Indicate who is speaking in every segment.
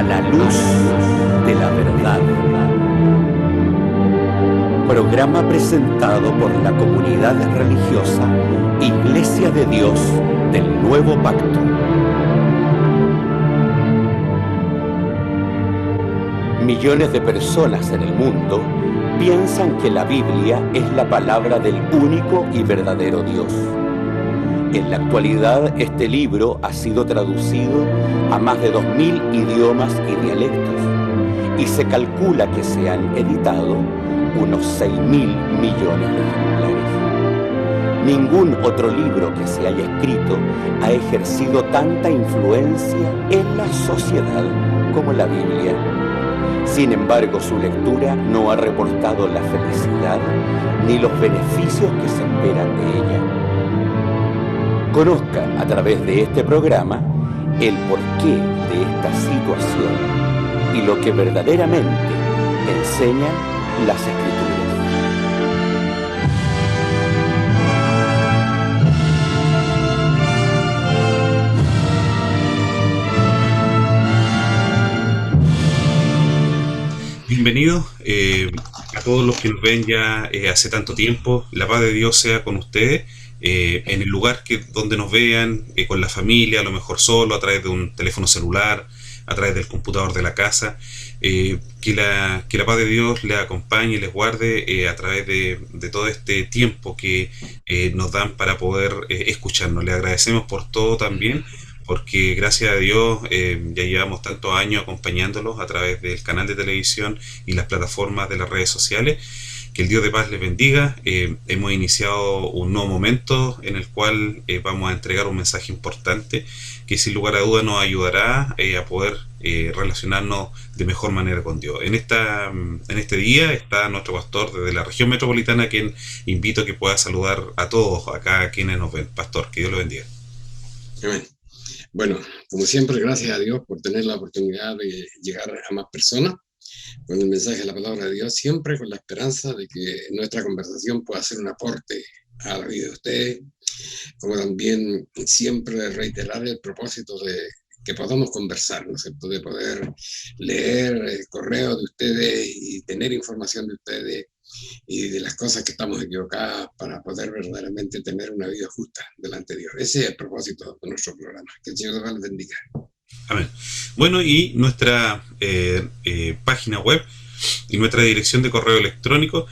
Speaker 1: la luz de la verdad. Programa presentado por la comunidad religiosa Iglesia de Dios del Nuevo Pacto. Millones de personas en el mundo piensan que la Biblia es la palabra del único y verdadero Dios. En la actualidad, este libro ha sido traducido a más de 2000 idiomas y dialectos, y se calcula que se han editado unos 6.000 millones de ejemplares. Ningún otro libro que se haya escrito ha ejercido tanta influencia en la sociedad como la Biblia. Sin embargo, su lectura no ha reportado la felicidad ni los beneficios que se esperan de ella. Conozca a través de este programa el porqué de esta situación y lo que verdaderamente enseñan las Escrituras.
Speaker 2: Bienvenidos a todos los que nos ven ya hace tanto tiempo. La paz de Dios sea con ustedes. En el lugar donde nos vean, con la familia, a lo mejor solo, a través de un teléfono celular, a través del computador de la casa, que la paz de Dios les acompañe y les guarde a través de todo este tiempo que nos dan para poder escucharnos. Les agradecemos por todo también, porque gracias a Dios ya llevamos tantos años acompañándolos a través del canal de televisión y las plataformas de las redes sociales. Que el Dios de paz les bendiga. Hemos iniciado un nuevo momento en el cual vamos a entregar un mensaje importante que sin lugar a dudas nos ayudará a poder relacionarnos de mejor manera con Dios. En este día está nuestro pastor desde la región metropolitana, a quien invito a que pueda saludar a todos acá a quienes nos ven. Pastor, que Dios lo bendiga.
Speaker 3: Amén. Bueno, como siempre, gracias a Dios por tener la oportunidad de llegar a más personas con el mensaje de la palabra de Dios, siempre con la esperanza de que nuestra conversación pueda ser un aporte a la vida de ustedes, como también siempre reiterar el propósito de que podamos conversar, ¿no es cierto?, de poder leer correos de ustedes y tener información de ustedes y de las cosas que estamos equivocadas para poder verdaderamente tener una vida justa delante de Dios. Ese es el propósito de nuestro programa. Que el Señor les bendiga.
Speaker 2: Amén. Bueno, y nuestra página web y nuestra dirección de correo electrónico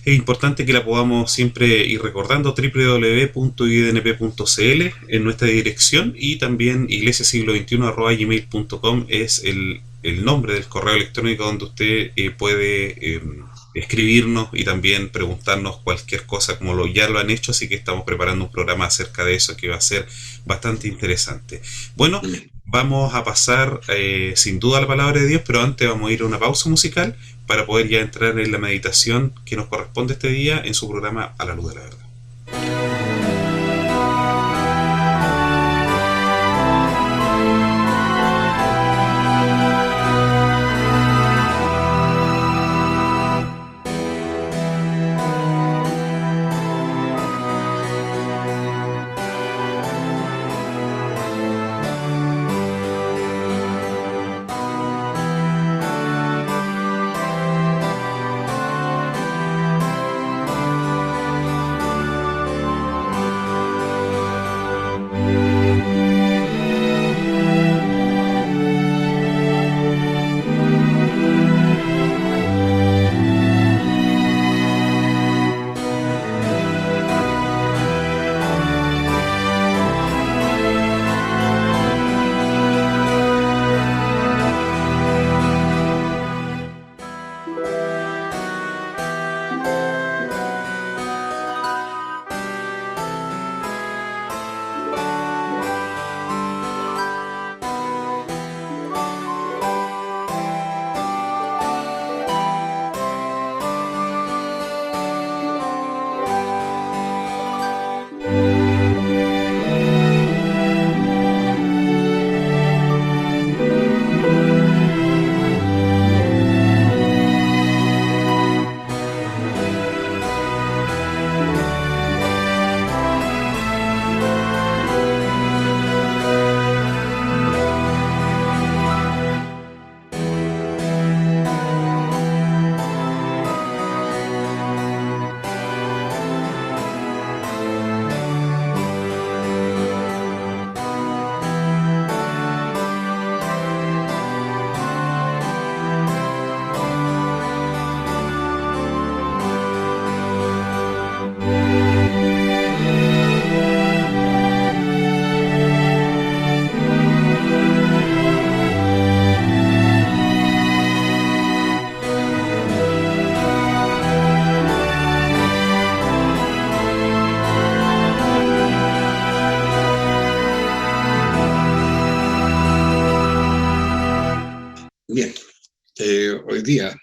Speaker 2: es importante que la podamos siempre ir recordando: www.idnp.cl en nuestra dirección, y también iglesiasiglo21@gmail.com es el nombre del correo electrónico donde usted puede escribirnos y también preguntarnos cualquier cosa, como ya lo han hecho. Así que estamos preparando un programa acerca de eso que va a ser bastante interesante. Bueno, vamos a pasar sin duda a la palabra de Dios, pero antes vamos a ir a una pausa musical para poder ya entrar en la meditación que nos corresponde este día en su programa A la Luz de la Verdad.
Speaker 3: Hoy día,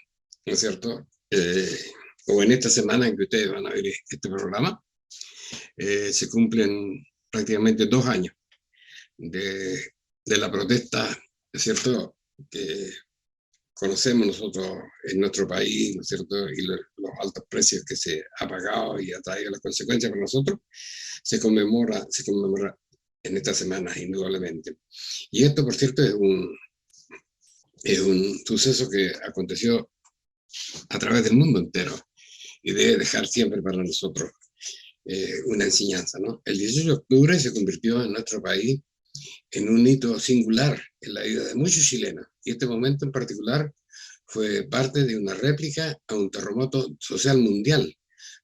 Speaker 3: ¿no es cierto? O en esta semana en que ustedes van a ver este programa, se cumplen prácticamente 2 años de, de la protesta, ¿no es cierto?, que conocemos nosotros en nuestro país, ¿no es cierto?, y los altos precios que se ha pagado y ha traído las consecuencias para nosotros, se conmemora en esta semana, indudablemente. Y esto, por cierto, es un suceso que aconteció a través del mundo entero y debe dejar siempre para nosotros una enseñanza, ¿no? El 18 de octubre se convirtió en nuestro país en un hito singular en la vida de muchos chilenos, y este momento en particular fue parte de una réplica a un terremoto social mundial,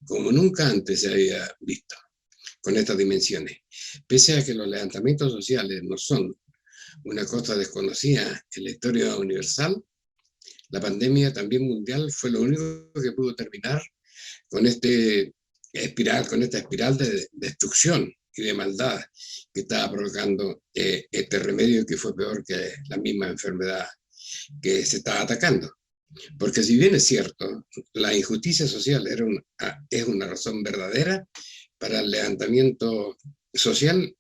Speaker 3: como nunca antes se había visto, con estas dimensiones. Pese a que los levantamientos sociales no son una cosa desconocida en la historia universal, la pandemia también mundial fue lo único que pudo terminar con con esta espiral de destrucción y de maldad que estaba provocando este remedio, que fue peor que la misma enfermedad que se estaba atacando. Porque si bien es cierto, la injusticia social es una razón verdadera para el levantamiento social,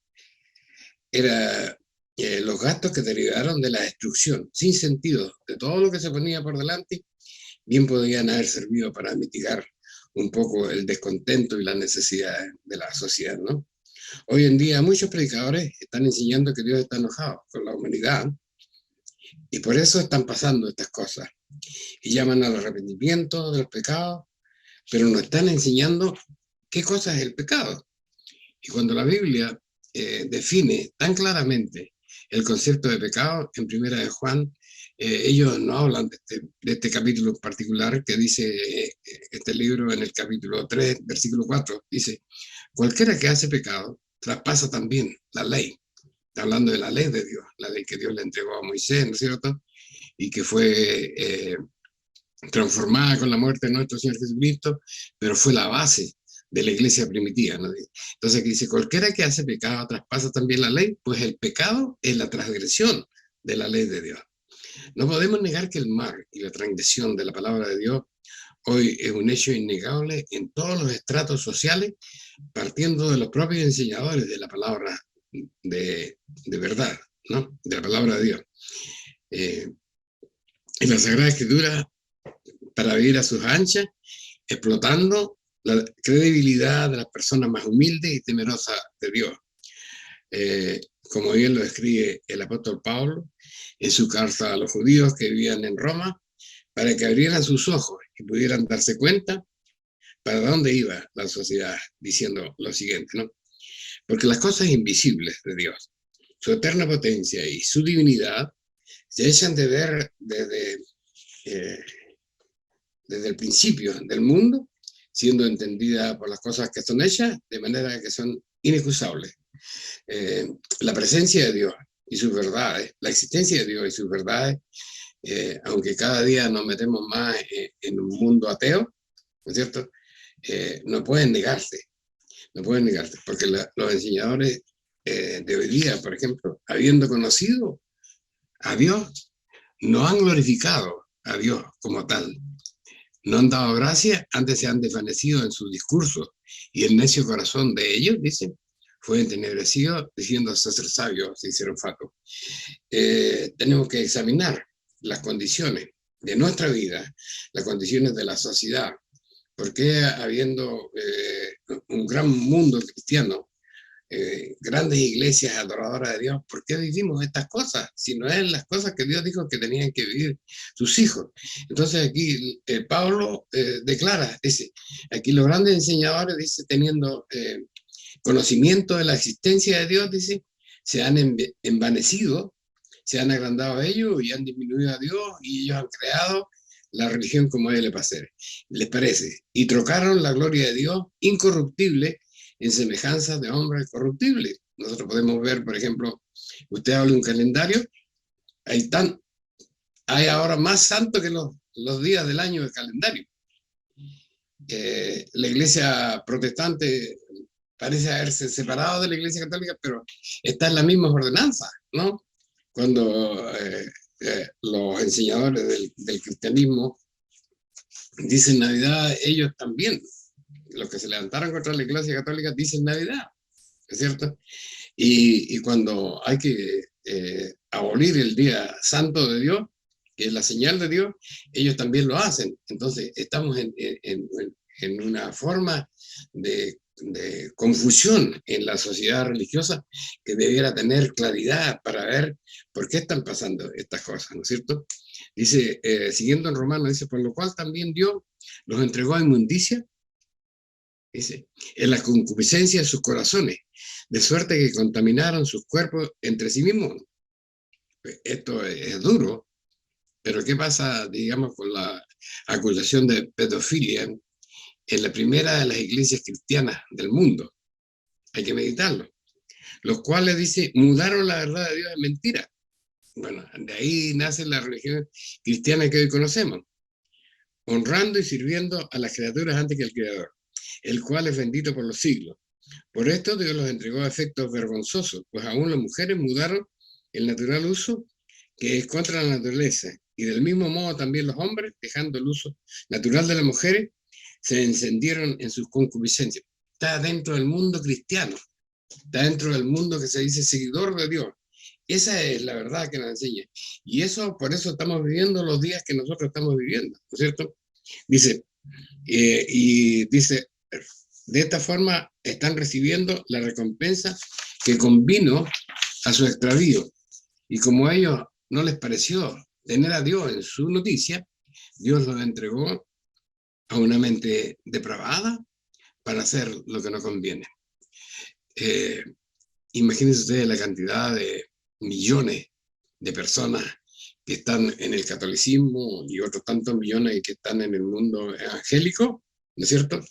Speaker 3: era los gastos que derivaron de la destrucción sin sentido de todo lo que se ponía por delante, bien podrían haber servido para mitigar un poco el descontento y las necesidades de la sociedad, ¿no? Hoy en día muchos predicadores están enseñando que Dios está enojado con la humanidad, y por eso están pasando estas cosas, y llaman al arrepentimiento de los pecados, pero no están enseñando qué cosa es el pecado. Y cuando la Biblia define tan claramente el concepto de pecado en Primera de Juan, ellos no hablan de este capítulo en particular que dice este libro en el capítulo 3, versículo 4, dice: cualquiera que hace pecado traspasa también la ley. Está hablando de la ley de Dios, la ley que Dios le entregó a Moisés, ¿no es cierto?, y que fue transformada con la muerte de nuestro Señor Jesucristo, pero fue la base de la iglesia primitiva, ¿no? Entonces aquí dice: cualquiera que hace pecado traspasa también la ley, pues el pecado es la transgresión de la ley de Dios. No podemos negar que el mal y la transgresión de la palabra de Dios hoy es un hecho innegable en todos los estratos sociales, partiendo de los propios enseñadores de la palabra de verdad, ¿no?, de la palabra de Dios. En la Sagrada Escritura, para vivir a sus anchas, explotando la credibilidad de las personas más humildes y temerosas de Dios. Como bien lo escribe el apóstol Pablo en su carta a los judíos que vivían en Roma, para que abrieran sus ojos y pudieran darse cuenta para dónde iba la sociedad, diciendo lo siguiente, ¿no? Porque las cosas invisibles de Dios, su eterna potencia y su divinidad, se echan de ver desde el principio del mundo, siendo entendida por las cosas que son hechas, de manera que son inexcusables. La presencia de Dios y sus verdades, la existencia de Dios y sus verdades, aunque cada día nos metemos más en un mundo ateo, ¿no es cierto?, no pueden negarse, porque los enseñadores de hoy día, por ejemplo, habiendo conocido a Dios, no han glorificado a Dios como tal, no han dado gracias, antes se han desvanecido en sus discursos, y el necio corazón de ellos, dicen, fue entenebrecido, diciéndose ser sabios, se hicieron fatuos. Tenemos que examinar las condiciones de nuestra vida, las condiciones de la sociedad. ¿Por qué, habiendo un gran mundo cristiano, grandes iglesias adoradoras de Dios, por qué vivimos estas cosas? Si no es las cosas que Dios dijo que tenían que vivir sus hijos. Entonces aquí Pablo declara, dice, aquí los grandes enseñadores, dice, teniendo conocimiento de la existencia de Dios, dice, se han envanecido, se han agrandado a ellos y han disminuido a Dios, y ellos han creado la religión como a ellos les parece, y trocaron la gloria de Dios incorruptible en semejanza de hombres corruptibles. Nosotros podemos ver, por ejemplo, usted habla de un calendario, hay ahora más santos que los días del año del calendario. La iglesia protestante parece haberse separado de la iglesia católica, pero está en la misma ordenanza, ¿no? Cuando los enseñadores del cristianismo dicen Navidad, ellos también, los que se levantaron contra la Iglesia Católica dicen Navidad, ¿es cierto? Y cuando hay que abolir el día santo de Dios, que es la señal de Dios, ellos también lo hacen. Entonces, estamos en una forma de confusión en la sociedad religiosa que debiera tener claridad para ver por qué están pasando estas cosas, ¿no es cierto? Dice, siguiendo en Romanos, dice, por lo cual también Dios los entregó a inmundicia, dice, en la concupiscencia de sus corazones, de suerte que contaminaron sus cuerpos entre sí mismos. Esto es duro, pero ¿qué pasa, digamos, con la acusación de pedofilia en la primera de las iglesias cristianas del mundo? Hay que meditarlo. Los cuales, dice, mudaron la verdad de Dios en mentira. Bueno, de ahí nace la religión cristiana que hoy conocemos, honrando y sirviendo a las criaturas antes que al Creador, el cual es bendito por los siglos. Por esto Dios los entregó a efectos vergonzosos, pues aún las mujeres mudaron el natural uso que es contra la naturaleza, y del mismo modo también los hombres, dejando el uso natural de las mujeres, se encendieron en sus concupiscencias. Está dentro del mundo cristiano, está dentro del mundo que se dice seguidor de Dios. Esa es la verdad que nos enseña. Y eso, por eso estamos viviendo los días que nosotros estamos viviendo, ¿no es cierto? Dice, y dice, de esta forma están recibiendo la recompensa que convino a su extravío. Y como a ellos no les pareció tener a Dios en su noticia, Dios los entregó a una mente depravada para hacer lo que no conviene. Imagínense ustedes la cantidad de millones de personas que están en el catolicismo y otros tantos millones que están en el mundo evangélico, ¿no es cierto?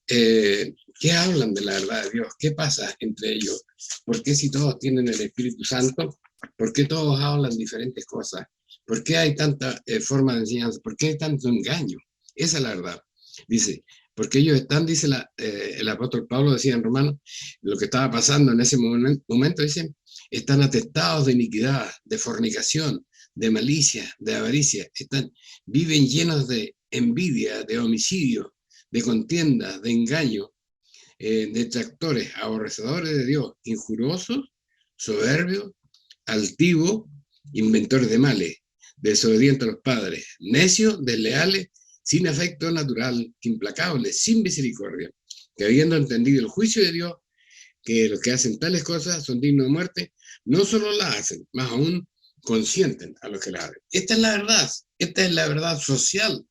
Speaker 3: ¿Qué hablan de la verdad de Dios? ¿Qué pasa entre ellos? ¿Por qué si todos tienen el Espíritu Santo? ¿Por qué todos hablan diferentes cosas? ¿Por qué hay tanta forma de enseñanza? ¿Por qué hay tanto engaño? Esa es la verdad. Dice, porque ellos están, dice el apóstol Pablo, decía en Romanos, lo que estaba pasando en ese momento, dice, están atestados de iniquidad, de fornicación, de malicia, de avaricia, viven llenos de envidia, de homicidio, de contienda, de engaño, detractores, aborrecedores de Dios, injuriosos, soberbios, altivos, inventores de males, desobedientes a los padres, necios, desleales, sin afecto natural, implacables, sin misericordia, que habiendo entendido el juicio de Dios, que los que hacen tales cosas son dignos de muerte, no solo las hacen, más aún consienten a los que las hacen. Esta es la verdad social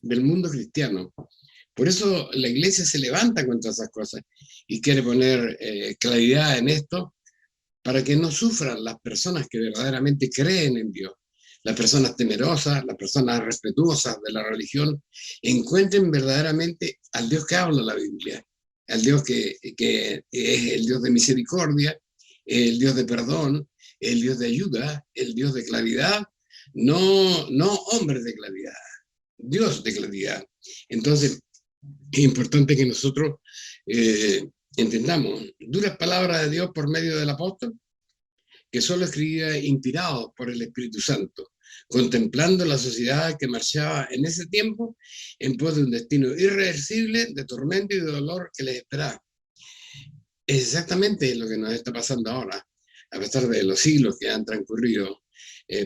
Speaker 3: del mundo cristiano. Por eso la iglesia se levanta contra esas cosas y quiere poner claridad en esto para que no sufran las personas que verdaderamente creen en Dios. Las personas temerosas, las personas respetuosas de la religión, encuentren verdaderamente al Dios que habla la Biblia, al Dios que es el Dios de misericordia, el Dios de perdón, el Dios de ayuda, el Dios de claridad, no hombres de claridad, Dios de claridad. Entonces, es importante que nosotros entendamos duras palabras de Dios por medio del apóstol, que solo escribía inspirado por el Espíritu Santo, contemplando la sociedad que marchaba en ese tiempo en pos de un destino irreversible de tormento y de dolor que les esperaba. Es exactamente lo que nos está pasando ahora. A pesar de los siglos que han transcurrido,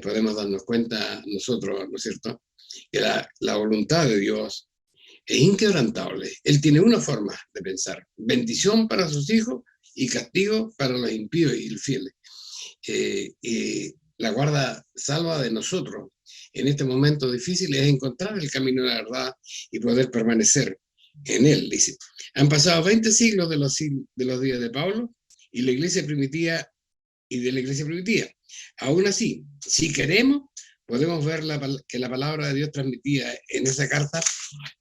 Speaker 3: podemos darnos cuenta nosotros, ¿no es cierto?, que la voluntad de Dios es inquebrantable. Él tiene una forma de pensar: bendición para sus hijos y castigo para los impíos y infieles. La guarda salva de nosotros en este momento difícil es encontrar el camino de la verdad y poder permanecer en él. Dice, han pasado 20 siglos de los días de Pablo y la iglesia primitiva y de la iglesia primitiva. Aún así, si queremos, podemos ver que la palabra de Dios transmitida en esa carta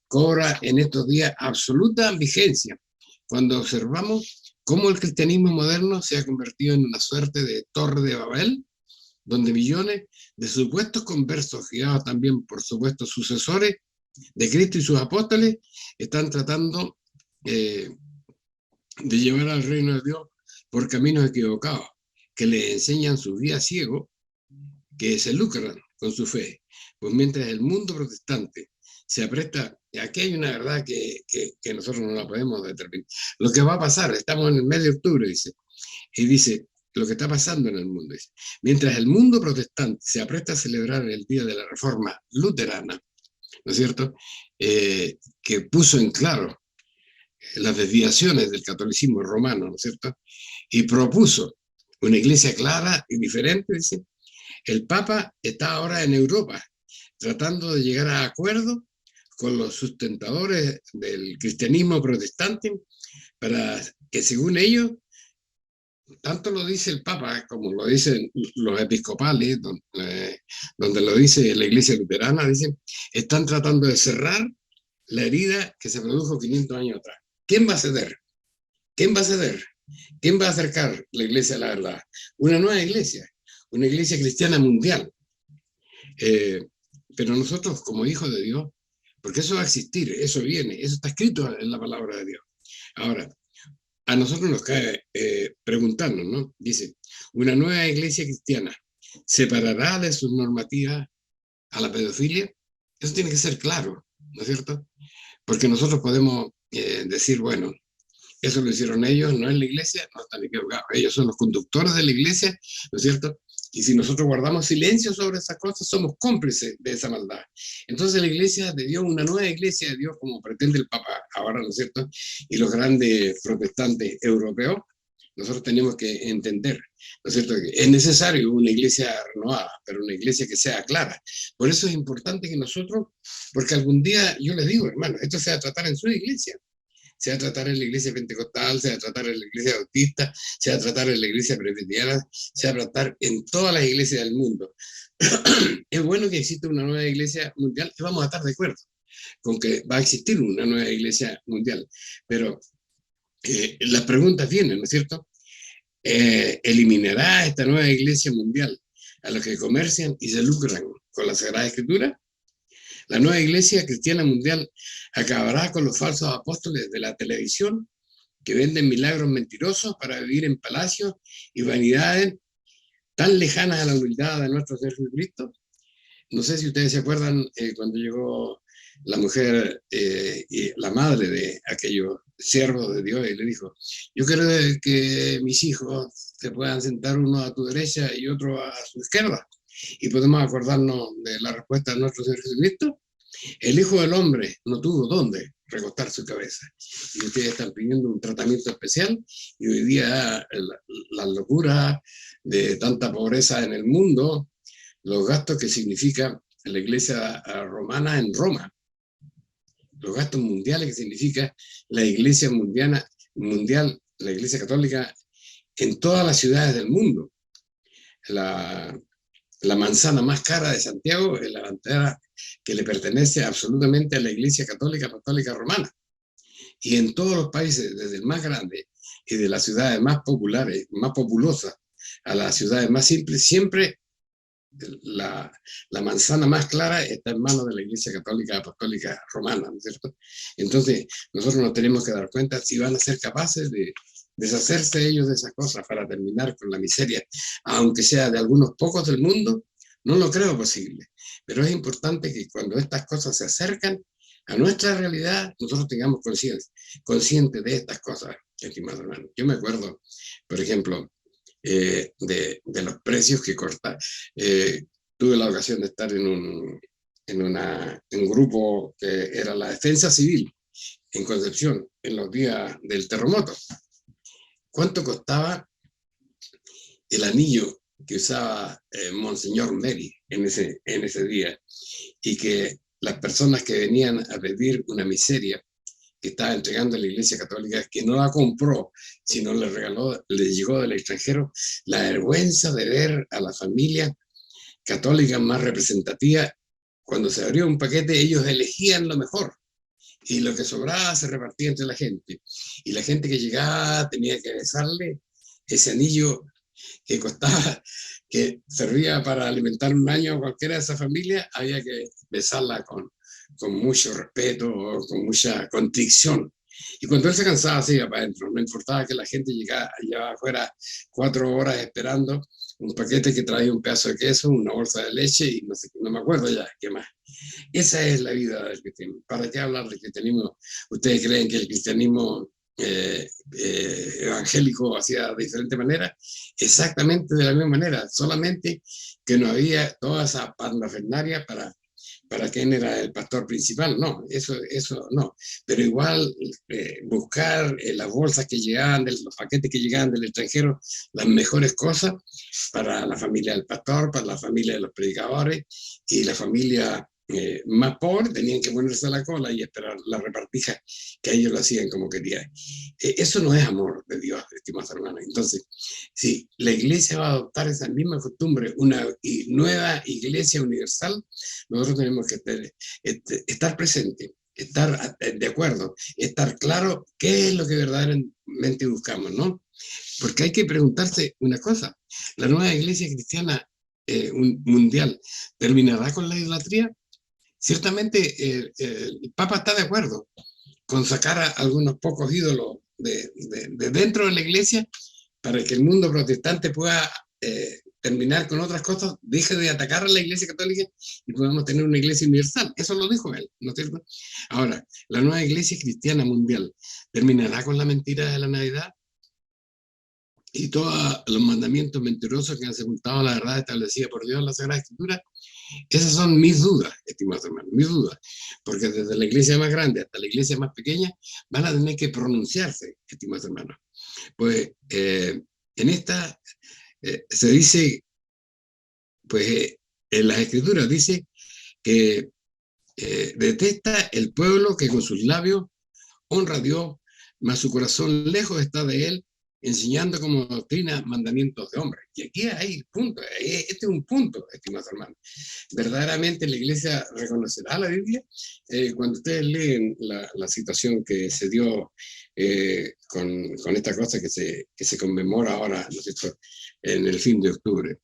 Speaker 3: cobra en estos días absoluta vigencia cuando observamos cómo el cristianismo moderno se ha convertido en una suerte de torre de Babel, donde millones de supuestos conversos, guiados también por supuestos sucesores de Cristo y sus apóstoles, están tratando de llevar al reino de Dios por caminos equivocados, que le enseñan sus guías ciegos, que se lucran con su fe. Pues mientras el mundo protestante se apresta, aquí hay una verdad que nosotros no la podemos determinar. Lo que va a pasar, estamos en el mes de octubre, dice, y dice, lo que está pasando en el mundo, dice, mientras el mundo protestante se apresta a celebrar el día de la Reforma luterana, ¿no es cierto?, que puso en claro las desviaciones del catolicismo romano, ¿no es cierto?, y propuso una iglesia clara y diferente, dice, el Papa está ahora en Europa tratando de llegar a acuerdos con los sustentadores del cristianismo protestante para que, según ellos, tanto lo dice el Papa como lo dicen los episcopales, donde lo dice la Iglesia luterana, dicen, están tratando de cerrar la herida que se produjo 500 años atrás. ¿Quién va a ceder? ¿Quién va a ceder? ¿Quién va a acercar la iglesia a la verdad? Una nueva iglesia, una iglesia cristiana mundial. Pero nosotros, como hijos de Dios, porque eso va a existir, eso viene, eso está escrito en la palabra de Dios. Ahora, a nosotros nos cae preguntarnos, ¿no? Dice, una nueva iglesia cristiana separará de sus normativas a la pedofilia. Eso tiene que ser claro, ¿no es cierto? Porque nosotros podemos decir, bueno, eso lo hicieron ellos, no es la iglesia, no están equivocados. Ellos son los conductores de la iglesia, ¿no es cierto? Y si nosotros guardamos silencio sobre esas cosas, somos cómplices de esa maldad. Entonces la iglesia de Dios, una nueva iglesia de Dios, como pretende el Papa ahora, ¿no es cierto? Y los grandes protestantes europeos, nosotros tenemos que entender, ¿no es cierto?, que es necesario una iglesia renovada, pero una iglesia que sea clara. Por eso es importante que nosotros, porque algún día, yo les digo, hermano, esto se va a tratar en su iglesia. Se va a tratar en la iglesia pentecostal, se va a tratar en la iglesia bautista, se va a tratar en la iglesia presbiteriana, se va a tratar en todas las iglesias del mundo. Es bueno que exista una nueva iglesia mundial y vamos a estar de acuerdo con que va a existir una nueva iglesia mundial. Pero las preguntas vienen, ¿no es cierto? ¿Eliminará esta nueva iglesia mundial a los que comercian y se lucran con la Sagrada Escritura? La nueva iglesia cristiana mundial acabará con los falsos apóstoles de la televisión que venden milagros mentirosos para vivir en palacios y vanidades tan lejanas a la humildad de nuestro Señor Jesucristo. No sé si ustedes se acuerdan cuando llegó la mujer y la madre de aquellos siervos de Dios y le dijo, yo quiero que mis hijos se puedan sentar uno a tu derecha y otro a su izquierda. Y podemos acordarnos de la respuesta de nuestro Señor Jesucristo. El Hijo del Hombre no tuvo dónde recostar su cabeza. Y ustedes están pidiendo un tratamiento especial. Y hoy día la locura de tanta pobreza en el mundo, los gastos que significa la iglesia romana en Roma, los gastos mundiales que significa la iglesia mundial, la iglesia católica en todas las ciudades del mundo. La manzana más cara de Santiago es la manzana que le pertenece absolutamente a la Iglesia Católica Apostólica Romana. Y en todos los países, desde el más grande y de las ciudades más populares, más populosas, a las ciudades más simples, siempre la manzana más clara está en manos de la Iglesia Católica Apostólica Romana, ¿no es cierto? Entonces, nosotros nos tenemos que dar cuenta si van a ser capaces de deshacerse ellos de esas cosas para terminar con la miseria, aunque sea de algunos pocos del mundo. No lo creo posible, pero es importante que cuando estas cosas se acercan a nuestra realidad, nosotros tengamos consciente de estas cosas, estimado hermano. Yo me acuerdo, por ejemplo, de los precios que corta. Tuve la ocasión de estar en un grupo que era la Defensa Civil en Concepción, en los días del terremoto. ¿Cuánto costaba el anillo que usaba Monseñor Meri en ese día? Y que las personas que venían a pedir una miseria que estaba entregando a la Iglesia Católica, que no la compró, sino le regaló, le llegó del extranjero, la vergüenza de ver a la familia católica más representativa. Cuando se abrió un paquete, ellos elegían lo mejor. Y lo que sobraba se repartía entre la gente. Y la gente que llegaba tenía que besarle ese anillo que costaba, que servía para alimentar un año a cualquiera de esa familia, había que besarla con mucho respeto, con mucha contrición. Y cuando él se cansaba, se iba para adentro. No importaba que la gente llevaba afuera 4 horas esperando un paquete que traía un pedazo de queso, una bolsa de leche y no sé, no me acuerdo ya qué más. Esa es la vida del cristianismo. ¿Para qué hablar del cristianismo? ¿Ustedes creen que el cristianismo evangélico hacía de diferente manera? Exactamente de la misma manera, solamente que no había toda esa parafernalia para quién era el pastor principal, no, eso no. Pero igual buscar las bolsas que llegaban, los paquetes que llegaban del extranjero, las mejores cosas para la familia del pastor, para la familia de los predicadores y la familia más pobre tenían que ponerse a la cola y esperar la repartija que ellos lo hacían como querían. Eso no es amor de Dios, estimados hermanos. Entonces, si la iglesia va a adoptar esa misma costumbre, una nueva iglesia universal, nosotros tenemos que estar presentes, estar de acuerdo, estar claro qué es lo que verdaderamente buscamos, ¿no? Porque hay que preguntarse una cosa, ¿la nueva iglesia cristiana mundial terminará con la idolatría? Ciertamente el Papa está de acuerdo con sacar a algunos pocos ídolos de dentro de la iglesia para que el mundo protestante pueda terminar con otras cosas, deje de atacar a la iglesia católica y podamos tener una iglesia universal. Eso lo dijo él, ¿no es cierto? Ahora, la nueva iglesia cristiana mundial terminará con la mentira de la Navidad y todos los mandamientos mentirosos que han sepultado la verdad establecida por Dios en la Sagrada Escritura. Esas son mis dudas, estimados hermanos, mis dudas, porque desde la iglesia más grande hasta la iglesia más pequeña van a tener que pronunciarse, estimados hermanos. Pues en esta se dice, pues en las Escrituras dice que detesta el pueblo que con sus labios honra a Dios, mas su corazón lejos está de él, enseñando como doctrina mandamientos de hombres. Y aquí hay punto, este es un punto, estimados hermanos. Verdaderamente la iglesia reconocerá la Biblia. Cuando ustedes leen la situación que se dio con esta cosa que se conmemora ahora, ¿no es cierto?, en el fin de octubre,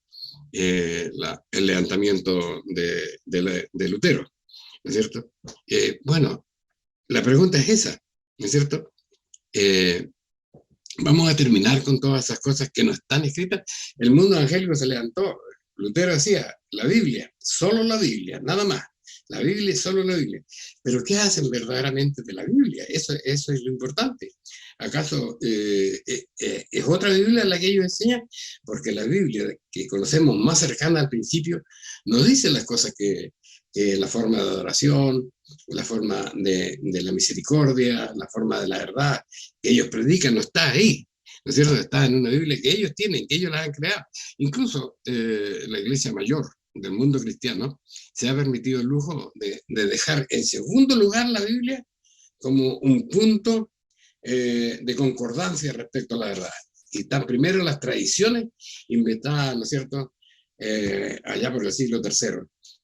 Speaker 3: el levantamiento de Lutero, ¿no es cierto? Bueno, la pregunta es esa, ¿no es cierto? Vamos a terminar con todas esas cosas que no están escritas. El mundo evangélico se levantó. Lutero decía, la Biblia, solo la Biblia, nada más. La Biblia es solo la Biblia. Pero ¿qué hacen verdaderamente de la Biblia? Eso es lo importante. ¿Acaso es otra Biblia la que ellos enseñan? Porque la Biblia que conocemos más cercana al principio nos dice las cosas que la forma de adoración, la forma de la misericordia, la forma de la verdad que ellos predican no está ahí, ¿no es cierto? Está en una Biblia que ellos tienen, que ellos la han creado. Incluso la iglesia mayor del mundo cristiano se ha permitido el lujo de dejar en segundo lugar la Biblia como un punto de concordancia respecto a la verdad. Y están primero las tradiciones inventadas, ¿no es cierto?, allá por el siglo III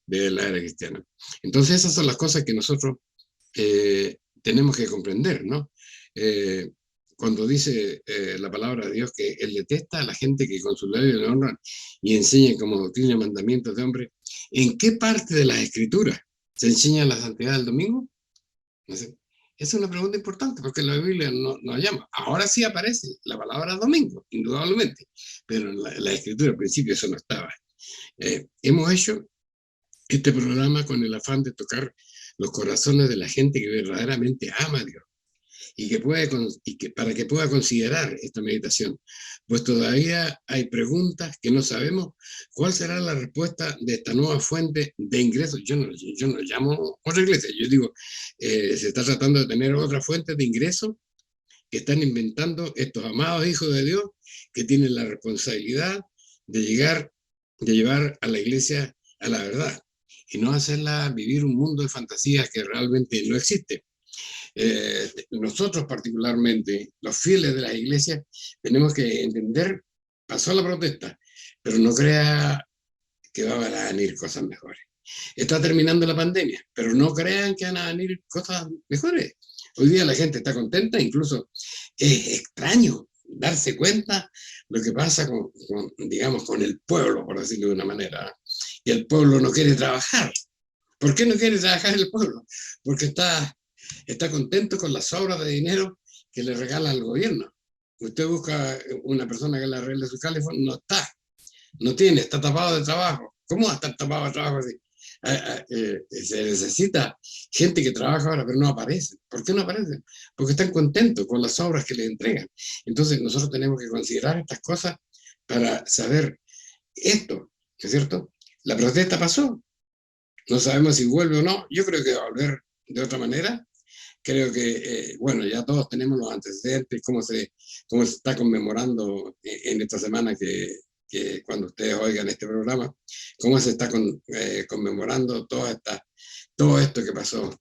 Speaker 3: de la era cristiana. Entonces esas son las cosas que nosotros tenemos que comprender, ¿no? Cuando dice la palabra de Dios que Él detesta a la gente que con sus labios le honran y enseñan como doctrina mandamientos de hombres, ¿en qué parte de las Escrituras se enseña la santidad del domingo? No sé. Esa es una pregunta importante porque la Biblia no llama. Ahora sí aparece la palabra domingo, indudablemente, pero en la Escritura al principio eso no estaba. Hemos hecho este programa con el afán de tocar los corazones de la gente que verdaderamente ama a Dios para que pueda considerar esta meditación, pues todavía hay preguntas que no sabemos cuál será la respuesta de esta nueva fuente de ingresos. Yo no llamo otra iglesia, yo digo, se está tratando de tener otra fuente de ingresos que están inventando estos amados hijos de Dios que tienen la responsabilidad de llevar a la iglesia a la verdad y no hacerla vivir un mundo de fantasías que realmente no existe. Nosotros particularmente, los fieles de las iglesias, tenemos que entender, pasó la protesta, pero no crea que van a venir cosas mejores. Está terminando la pandemia, pero no crean que van a venir cosas mejores. Hoy día la gente está contenta, incluso es extraño darse cuenta lo que pasa digamos, con el pueblo, por decirlo de una manera, y el pueblo no quiere trabajar. ¿Por qué no quiere trabajar el pueblo? Porque está está contento con las sobras de dinero que le regala el gobierno. Usted busca una persona que le arregle su California, no está, no tiene, está tapado de trabajo. ¿Cómo va a estar tapado de trabajo así? Se necesita gente que trabaja ahora, pero no aparece. ¿Por qué no aparecen? Porque están contentos con las obras que les entregan. Entonces nosotros tenemos que considerar estas cosas para saber esto, ¿no es cierto? La protesta pasó, no sabemos si vuelve o no. Yo creo que va a volver de otra manera. Creo que, bueno, ya todos tenemos los antecedentes, cómo se está conmemorando en esta semana que cuando ustedes oigan este programa, cómo se está conmemorando todo esto que pasó.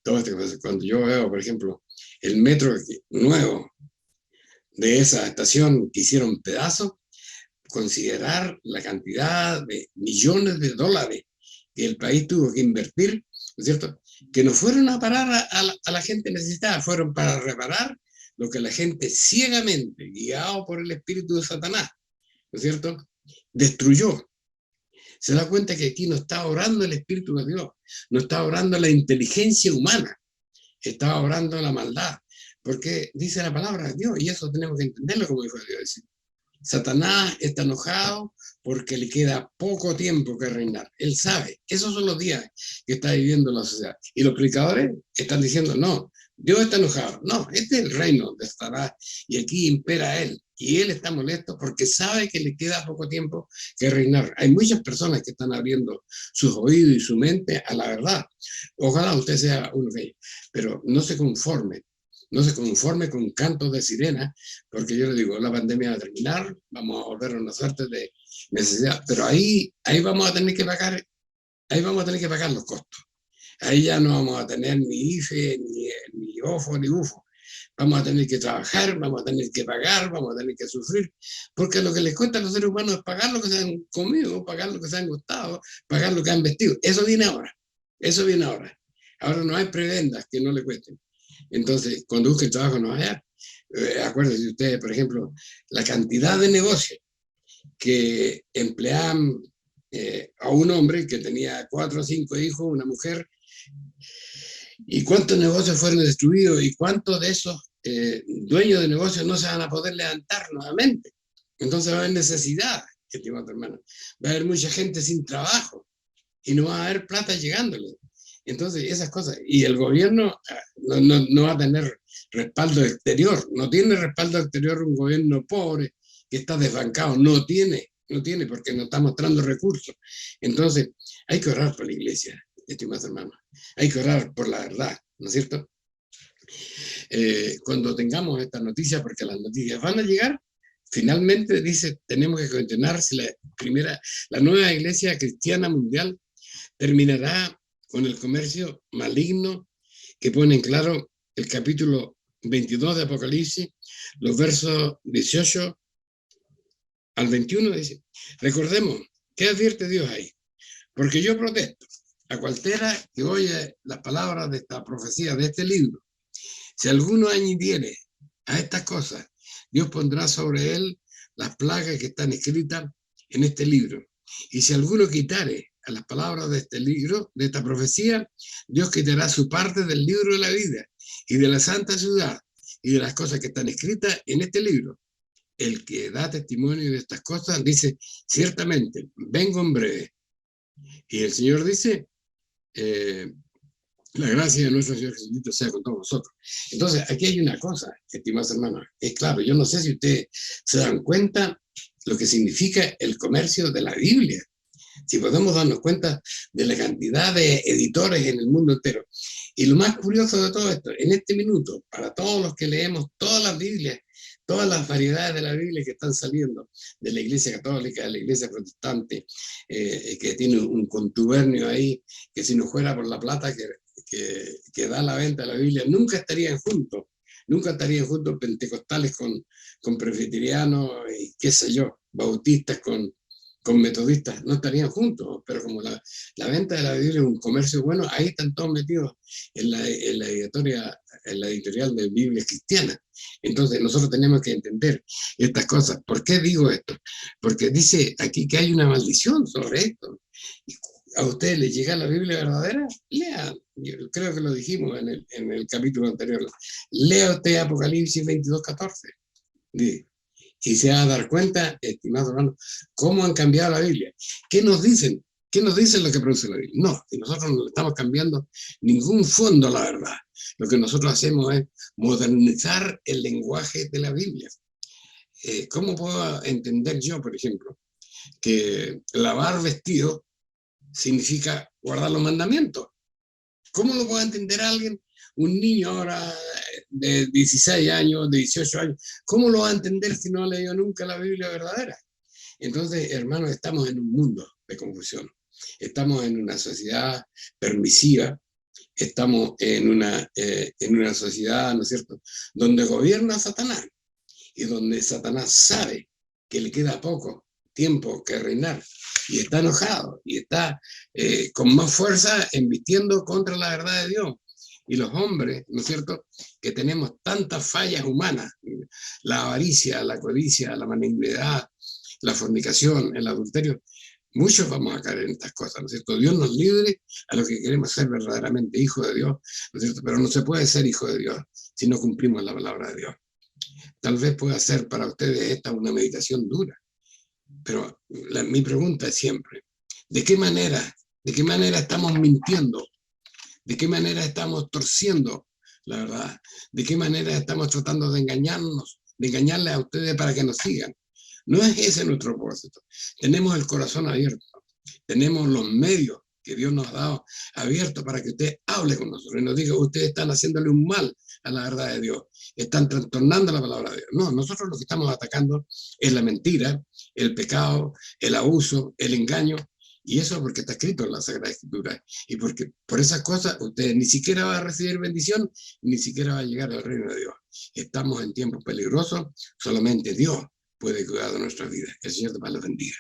Speaker 3: Todo esto que pasó. Cuando yo veo, por ejemplo, el metro nuevo de esa estación que hicieron pedazos, considerar la cantidad de millones de dólares que el país tuvo que invertir, ¿no es cierto?, que no fueron a parar a la gente necesitada, fueron para reparar lo que la gente ciegamente, guiado por el espíritu de Satanás, ¿no es cierto?, destruyó. Se da cuenta que aquí no está orando el espíritu de Dios, no está orando la inteligencia humana, está orando la maldad, porque dice la palabra de Dios, y eso tenemos que entenderlo como dijo Dios. Satanás está enojado porque le queda poco tiempo que reinar. Él sabe, esos son los días que está viviendo la sociedad. Y los predicadores están diciendo, no, Dios está enojado. No, este es el reino de Satanás y aquí impera él. Y él está molesto porque sabe que le queda poco tiempo que reinar. Hay muchas personas que están abriendo sus oídos y su mente a la verdad. Ojalá usted sea uno de ellos, pero no se conforme. No se conforme con cantos de sirena, porque yo le digo, la pandemia va a terminar, vamos a volver a una suerte de necesidad, pero ahí vamos a tener que pagar, ahí vamos a tener que pagar los costos. Ahí ya no vamos a tener ni IFE, ni OFO, ni UFO. Vamos a tener que trabajar, vamos a tener que pagar, vamos a tener que sufrir, porque lo que les cuesta a los seres humanos es pagar lo que se han comido, pagar lo que se han gustado, pagar lo que han vestido. Eso viene ahora, eso viene ahora. Ahora no hay prebendas que no le cuesten. Entonces, cuando busquen trabajo no vaya. Acuérdense ustedes, por ejemplo, la cantidad de negocios que empleaban a un hombre que tenía 4 o 5 hijos, una mujer, y cuántos negocios fueron destruidos y cuántos de esos dueños de negocios no se van a poder levantar nuevamente. Entonces va a haber necesidad, estimados hermanos. Va a haber mucha gente sin trabajo y no va a haber plata llegándole. Entonces, esas cosas. Y el gobierno no va a tener respaldo exterior. No tiene respaldo exterior un gobierno pobre que está desbancado. No tiene porque no está mostrando recursos. Entonces, hay que orar por la iglesia, estimados hermanos. Hay que orar por la verdad, ¿no es cierto? Cuando tengamos estas noticias, porque las noticias van a llegar, finalmente dice, tenemos que continuar si la nueva iglesia cristiana mundial terminará con el comercio maligno que pone en claro el capítulo 22 de Apocalipsis, los versos 18 al 21, dice, recordemos, ¿qué advierte Dios ahí? Porque yo protesto a cualquiera que oye las palabras de esta profecía, de este libro. Si alguno añadiere a estas cosas, Dios pondrá sobre él las plagas que están escritas en este libro. Y si alguno quitare a las palabras de este libro, de esta profecía, Dios quitará su parte del libro de la vida y de la santa ciudad y de las cosas que están escritas en este libro. El que da testimonio de estas cosas dice, ciertamente, vengo en breve. Y el Señor dice, la gracia de nuestro Señor Jesucristo sea con todos nosotros. Entonces, aquí hay una cosa, estimados hermanos, es claro, yo no sé si ustedes se dan cuenta lo que significa el comercio de la Biblia. Si podemos darnos cuenta de la cantidad de editores en el mundo entero. Y lo más curioso de todo esto, en este minuto, para todos los que leemos todas las Biblias, todas las variedades de la Biblia que están saliendo de la Iglesia Católica, de la Iglesia Protestante, que tiene un contubernio ahí, que si no fuera por la plata que da la venta de la Biblia, nunca estarían juntos pentecostales con presbiterianos y qué sé yo, bautistas con metodistas, no estarían juntos, pero como la venta de la Biblia es un comercio bueno, ahí están todos metidos en la editorial de Biblia cristiana. Entonces nosotros tenemos que entender estas cosas. ¿Por qué digo esto? Porque dice aquí que hay una maldición sobre esto. ¿A ustedes les llega la Biblia verdadera? Lean. Yo creo que lo dijimos en el capítulo anterior. Lea usted Apocalipsis 22:14. Y se va a dar cuenta, estimados hermanos, cómo han cambiado la Biblia. ¿Qué nos dicen? ¿Qué nos dicen lo que produce la Biblia? No, si nosotros no le estamos cambiando ningún fondo a la verdad. Lo que nosotros hacemos es modernizar el lenguaje de la Biblia. ¿Cómo puedo entender yo, por ejemplo, que lavar vestido significa guardar los mandamientos? ¿Cómo lo puede entender alguien, un niño ahora de 16 años, de 18 años? ¿Cómo lo va a entender si no ha leído nunca la Biblia verdadera? Entonces, hermanos, estamos en un mundo de confusión. Estamos en una sociedad permisiva, estamos en una sociedad, ¿no es cierto?, donde gobierna Satanás y donde Satanás sabe que le queda poco tiempo que reinar y está enojado y está con más fuerza embistiendo contra la verdad de Dios. Y los hombres, ¿no es cierto?, que tenemos tantas fallas humanas, la avaricia, la codicia, la malignidad, la fornicación, el adulterio, muchos vamos a caer en estas cosas, ¿no es cierto? Dios nos libre a los que queremos ser verdaderamente hijos de Dios, ¿no es cierto? Pero no se puede ser hijo de Dios si no cumplimos la palabra de Dios. Tal vez pueda ser para ustedes esta una meditación dura, pero mi pregunta es siempre, ¿de qué manera estamos mintiendo? ¿De qué manera estamos torciendo la verdad? ¿De qué manera estamos tratando de engañarnos, de engañarles a ustedes para que nos sigan? No es ese nuestro propósito. Tenemos el corazón abierto, tenemos los medios que Dios nos ha dado abiertos para que usted hable con nosotros y nos diga, ustedes están haciéndole un mal a la verdad de Dios, están trastornando la palabra de Dios. No, nosotros lo que estamos atacando es la mentira, el pecado, el abuso, el engaño, y eso porque está escrito en la Sagrada Escritura. Y porque por esas cosas usted ni siquiera va a recibir bendición, ni siquiera va a llegar al reino de Dios. Estamos en tiempos peligrosos, solamente Dios puede cuidar de nuestras vidas. El Señor te los bendiga.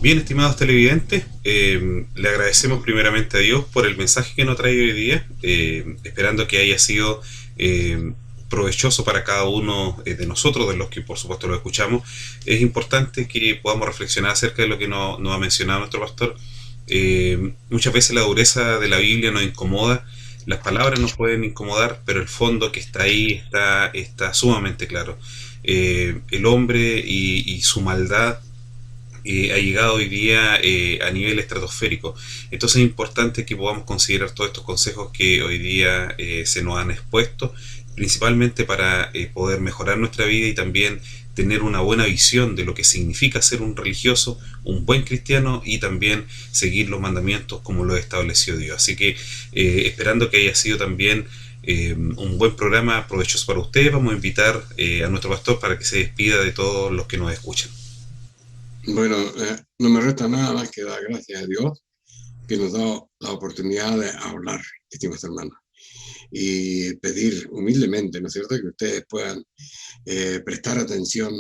Speaker 2: Bien, estimados televidentes, le agradecemos primeramente a Dios por el mensaje que nos trae hoy día, esperando que haya sido provechoso para cada uno de nosotros, de los que por supuesto lo escuchamos. Es importante que podamos reflexionar acerca de lo que nos ha mencionado nuestro pastor. Muchas veces la dureza de la Biblia nos incomoda, las palabras nos pueden incomodar, pero el fondo que está ahí está sumamente claro. El hombre y su maldad ha llegado hoy día a nivel estratosférico. Entonces es importante que podamos considerar todos estos consejos que hoy día se nos han expuesto, principalmente para poder mejorar nuestra vida y también tener una buena visión de lo que significa ser un religioso, un buen cristiano, y también seguir los mandamientos como lo estableció Dios. Así que esperando que haya sido también un buen programa provechoso para ustedes, vamos a invitar a nuestro pastor para que se despida de todos los que nos escuchan.
Speaker 3: Bueno, no me resta nada más que dar gracias a Dios que nos da la oportunidad de hablar, estimados hermanos, y pedir humildemente, ¿no es cierto?, que ustedes puedan prestar atención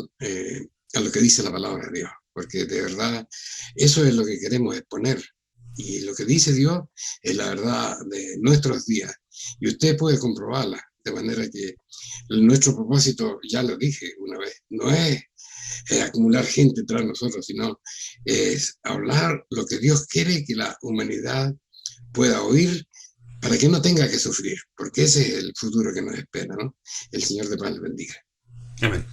Speaker 3: a lo que dice la palabra de Dios, porque de verdad eso es lo que queremos exponer, y lo que dice Dios es la verdad de nuestros días, y usted puede comprobarla, de manera que nuestro propósito, ya lo dije una vez, no es acumular gente tras nosotros, sino es hablar lo que Dios quiere que la humanidad pueda oír para que no tenga que sufrir, porque ese es el futuro que nos espera, ¿no? El Señor de paz les bendiga.
Speaker 2: Amén.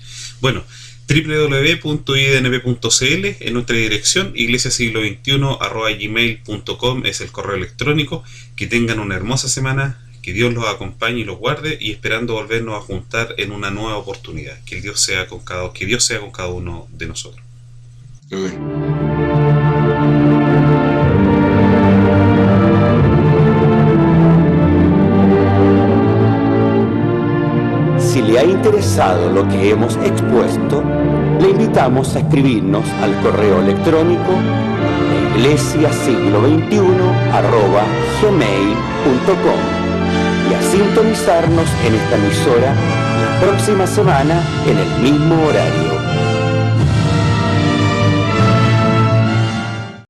Speaker 2: Bueno, www.idnp.cl es nuestra dirección, iglesiasiglo21@gmail.com es el correo electrónico. Que tengan una hermosa semana, que Dios los acompañe y los guarde, y esperando volvernos a juntar en una nueva oportunidad. Que Dios sea con cada uno de nosotros.
Speaker 3: Amén.
Speaker 1: Si le ha interesado lo que hemos expuesto, le invitamos a escribirnos al correo electrónico iglesiasiglo21@gmail.com y a sintonizarnos en esta emisora la próxima semana en el mismo horario.